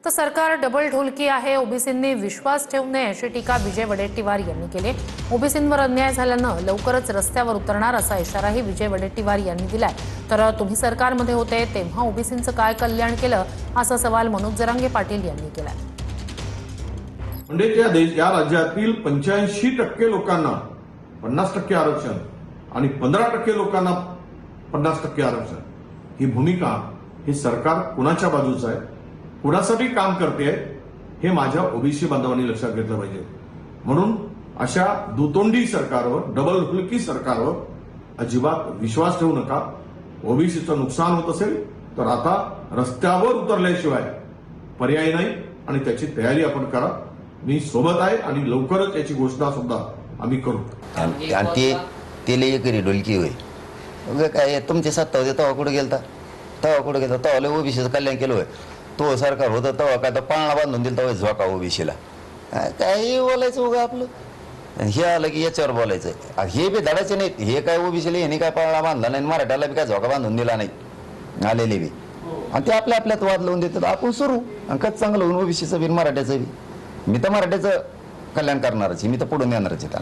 तर सरकार डबल ढोलकी आहे, ओबीसींनी विश्वास ठेवू नये अशी टीका विजय वडेट्टीवार यांनी केली। ओबीसींवर अन्याय झाल्यानं लवकरच रस्त्यावर उतरणार असा इशाराही विजय वडेट्टीवार यांनी दिलाय। तर तुम्ही सरकारमध्ये होते तेव्हा ओबीसींचं काय कल्याण केलं असा सवाल मनोज जरांगे पाटील यांनी केलाय। म्हणजे या राज्यातील 85% लोकांना 50% आरक्षण आणि 15% लोकांना 50% आरक्षण, ही भूमिका ही सरकार कुणाच्या बाजूचं आहे, कुणासाठी काम करते हे माझ्या ओबीसी बांधवांनी लक्षात घेतलं पाहिजे। म्हणून अशा दुतोंडी सरकारवर, डबल ढोलकी सरकारवर अजिबात विश्वास ठेवू नका। ओबीसीचं नुकसान होत असेल तर आता रस्त्यावर उतरल्याशिवाय पर्याय नाही आणि त्याची तयारी आपण करा। मी सोबत आहे आणि लवकरच याची घोषणा सुद्धा आम्ही करू। आणि ते लई करी ढोलकी होय काय तुमच्या सत्ता होते तेव्हा कुठे गेलता, तेव्हा लय ओबीसीचं कल्याण केलं होय। तो सरकार होतं तेव्हा काय तर पाळणा बांधून दिला तेव्हा झोका ओबीसीला, काही बोलायचं उगा आपलं। हे आलं की याच्यावर बोलायचं, हे बी धडाचे नाहीत। हे काय ओबीसीला यांनी काय पाळणा बांधला नाही, मराठ्याला बी काय झोका बांधून दिला नाही आलेले बी, आणि ते आपल्यात वाद लावून देतात। आपण सुरू आणि कच चांगलं होऊन ओबीसीचं बी मराठ्याचं बी। मी तर मराठ्याचं कल्याण करणारच, मी तर पुढून येणारच आहे।